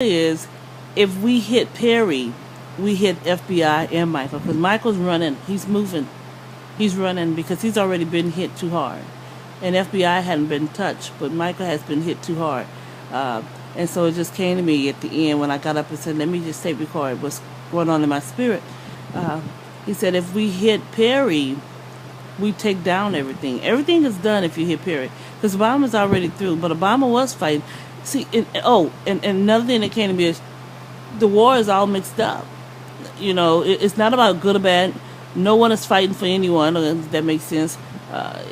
is if we hit Perry, we hit FBI and Michael because Michael's running. He's moving. He's running because he's already been hit too hard, and FBI hadn't been touched, but Michael has been hit too hard. Uh, and so it just came to me at the end when I got up and said, "Let me just tape record what's going on in my spirit." Uh, he said, "If we hit Perry, we take down everything. Everything is done if you hit Perry, because Obama's already through. But Obama was fighting. See, and another thing that came to me is the war is all mixed up. It's not about good or bad. No one is fighting for anyone. If that makes sense.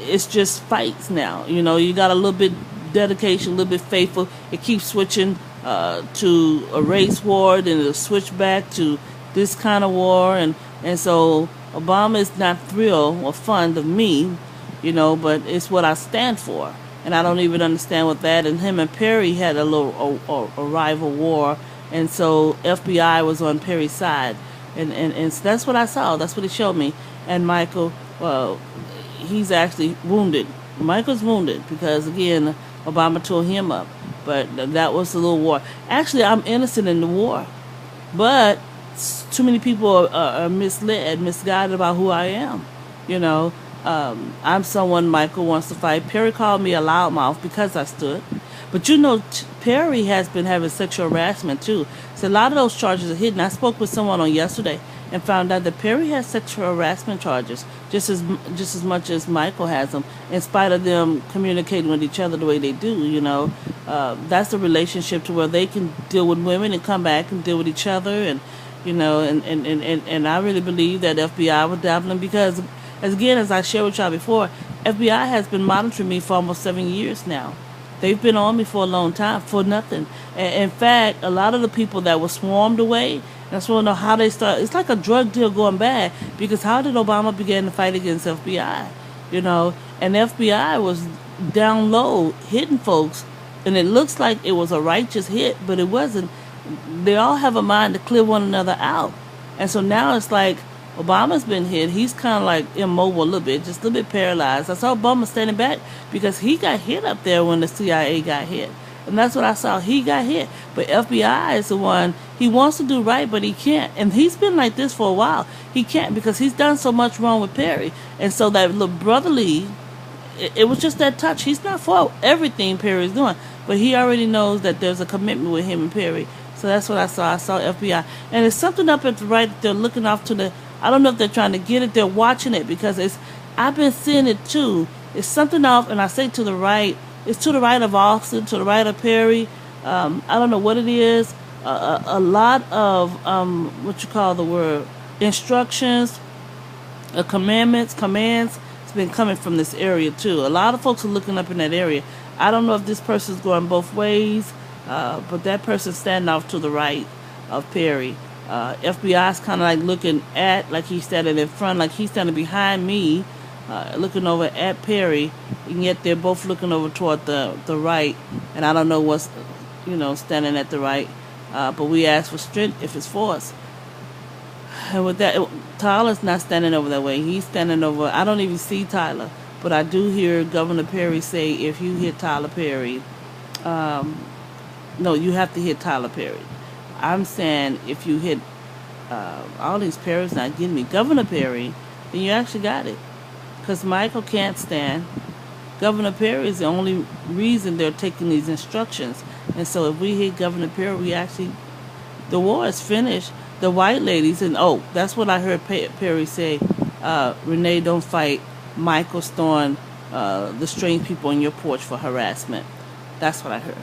It's just fights now. You got a little bit dedication, a little bit faithful. It keeps switching to a race war, then it'll switch back to this kind of war, and so Obama is not thrilled or fond of me, but it's what I stand for. And I don't even understand what that. And him and Perry had a little a rival war, and so FBI was on Perry's side, and so that's what I saw. That's what he showed me. And Michael, well, he's actually wounded. Michael's wounded because again, Obama tore him up. But that was a little war. Actually, I'm innocent in the war, but too many people are misled, misguided about who I am. I'm someone Michael wants to fight. Perry called me a loudmouth because I stood. But Perry has been having sexual harassment too. So a lot of those charges are hidden. I spoke with someone on yesterday and found out that Perry has sexual harassment charges just as much as Michael has them, in spite of them communicating with each other the way they do. That's a relationship to where they can deal with women and come back and deal with each other, and I really believe that FBI was dabbling because, as I shared with y'all before, FBI has been monitoring me for almost 7 years now. They've been on me for a long time for nothing. And in fact, a lot of the people that were swarmed away, I just want to know how they started. It's like a drug deal going bad because how did Obama begin to fight against FBI? And FBI was down low hitting folks, and it looks like it was a righteous hit, but it wasn't. They all have a mind to clear one another out. And so now it's like Obama's been hit. He's kind of like immobile a little bit, just a little bit paralyzed. I saw Obama standing back because he got hit up there when the CIA got hit. And that's what I saw. He got hit. But FBI is the one, he wants to do right, but he can't. And he's been like this for a while. He can't because he's done so much wrong with Perry. And so that little brotherly, it was just that touch. He's not for everything Perry's doing, but he already knows that there's a commitment with him and Perry. So that's what I saw. I saw FBI. And there's something up at the right that they're looking off to the, I don't know if they're trying to get it. They're watching it because I've been seeing it too. It's something off, and I say to the right. It's to the right of Austin, to the right of Perry. I don't know what it is. A lot of, what you call the word, instructions, commands. It's been coming from this area too. A lot of folks are looking up in that area. I don't know if this person's going both ways, but that person's standing off to the right of Perry. FBI's kind of like looking at, like he's standing in front, like he's standing behind me, looking over at Perry, and yet they're both looking over toward the right, and I don't know what's, standing at the right, but we ask for strength if it's for us. And with that, Tyler's not standing over that way. He's standing over, I don't even see Tyler, but I do hear Governor Perry say, if you hit Tyler Perry, no, you have to hit Tyler Perry. I'm saying if you hit all these Perry's not getting me, Governor Perry, then you actually got it. Because Michael can't stand. Governor Perry is the only reason they're taking these instructions. And so if we hit Governor Perry, the war is finished. The white ladies, and that's what I heard Perry say, Renee, don't fight Michael throwing the strange people on your porch for harassment. That's what I heard.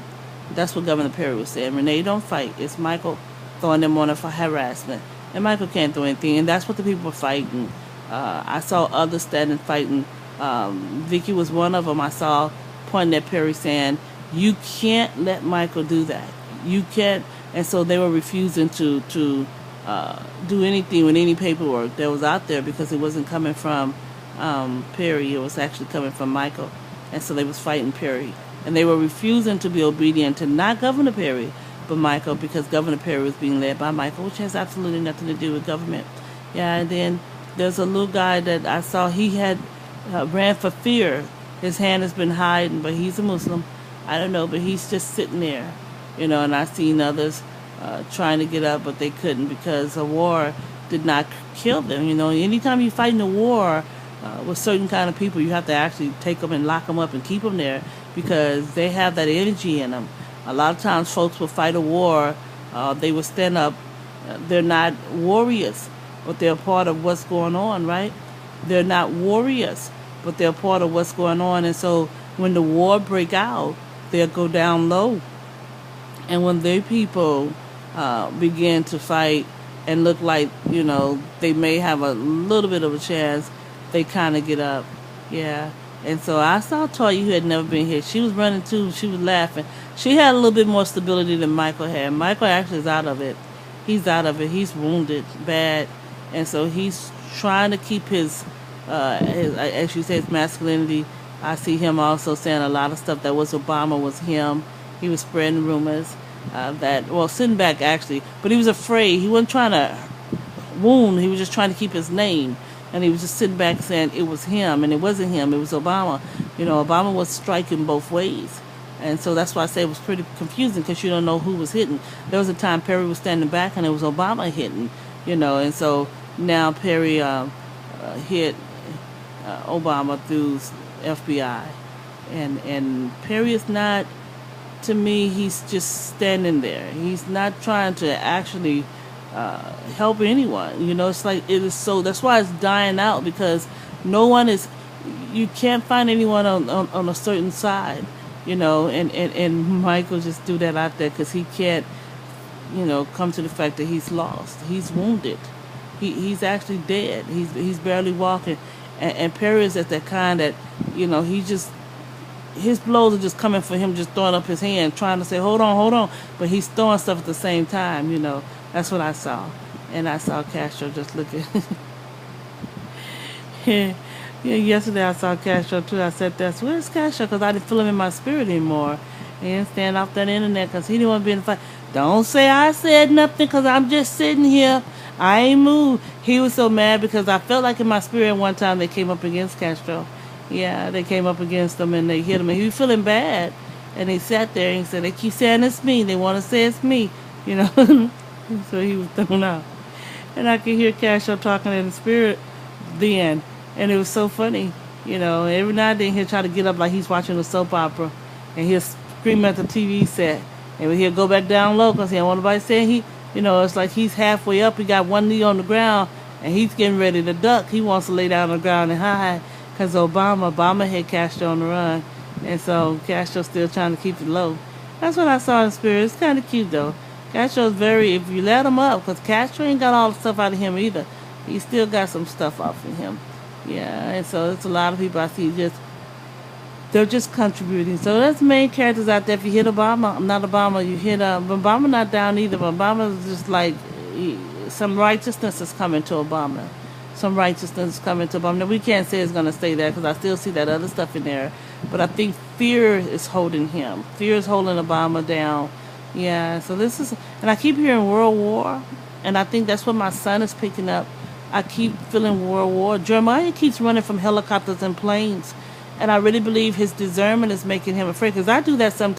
That's what Governor Perry was saying. Renee, don't fight. It's Michael throwing them on her for harassment. And Michael can't do anything. And that's what the people are fighting. I saw others standing fighting. Vicky was one of them. I saw pointing at Perry saying, you can't let Michael do that. You can't. And so they were refusing to do anything with any paperwork that was out there because it wasn't coming from Perry. It was actually coming from Michael. And so they was fighting Perry. And they were refusing to be obedient to not Governor Perry, but Michael, because Governor Perry was being led by Michael, which has absolutely nothing to do with government. Yeah, and then there's a little guy that I saw, he had ran for fear. His hand has been hiding, but he's a Muslim. I don't know, but he's just sitting there, and I've seen others trying to get up, but they couldn't because a war did not kill them. You know, anytime you fight in a war with certain kind of people, you have to actually take them and lock them up and keep them there because they have that energy in them. A lot of times folks will fight a war, they will stand up. They're not warriors, but they're part of what's going on, right? They're not warriors, but they're part of what's going on. And so when the war break out, they'll go down low. And when their people begin to fight and look like, you know, they may have a little bit of a chance, they kind of get up. Yeah. And so I saw Toya, who had never been hit. She was running too. She was laughing. She had a little bit more stability than Michael had. Michael actually is out of it. He's out of it. He's wounded bad. And so he's trying to keep his as you say, his masculinity. I see him also saying a lot of stuff that was Obama was him. He was spreading rumors that, well, sitting back actually, but he was afraid. He wasn't trying to wound. He was just trying to keep his name. And he was just sitting back saying it was him, and it wasn't him. It was Obama. You know, Obama was striking both ways. And so that's why I say it was pretty confusing because you don't know who was hitting. There was a time Perry was standing back and it was Obama hitting, you know. And so now Perry hit Obama through FBI. And Perry is not, to me, he's just standing there. He's not trying to actually help anyone. You know, it's like it is so, that's why it's dying out because no one is, you can't find anyone on a certain side, you know, and Michael just threw that out there because he can't, you know, come to the fact that he's lost. He's wounded. He's actually dead. He's barely walking. And Perry is at that kind that, you know, he just, his blows are just coming for him, just throwing up his hand, trying to say, hold on. But he's throwing stuff at the same time, you know. That's what I saw. And I saw Castro just looking. Yeah, yesterday I saw Castro too. I said, where's Castro? Because I didn't feel him in my spirit anymore. He didn't stand off that internet because he didn't want to be in the fight. Don't say I said nothing because I'm just sitting here. I ain't moved. He was so mad because I felt like in my spirit one time they came up against Castro. Yeah, they came up against him and they hit him. And he was feeling bad. And he sat there and he said, they keep saying it's me. They want to say it's me. You know. So he was thrown out. And I could hear Castro talking in the spirit then. And it was so funny. You know, every now and then he'll try to get up like he's watching a soap opera. And he'll scream at the TV set. And he'll go back down low because he don't want nobody saying he, you know, it's like he's halfway up. He got one knee on the ground. And he's getting ready to duck. He wants to lay down on the ground and hide. Because Obama had Castro on the run. And so Castro's still trying to keep it low. That's what I saw in spirit. It's kind of cute though. Castro's very, if you let him up, because Castro ain't got all the stuff out of him either. He still got some stuff off of him. Yeah, and so it's a lot of people I see they're just contributing. So there's main characters out there. If you hit Obama, not Obama, you hit, Obama not down either, but Obama's just like, some righteousness is coming to Obama. Some righteousness is coming to Obama. Now, we can't say it's going to stay there because I still see that other stuff in there. But I think fear is holding him. Fear is holding Obama down. Yeah, so this is, and I keep hearing World War, and I think that's what my son is picking up. I keep feeling World War. Jeremiah keeps running from helicopters and planes, and I really believe his discernment is making him afraid, because I do that sometimes.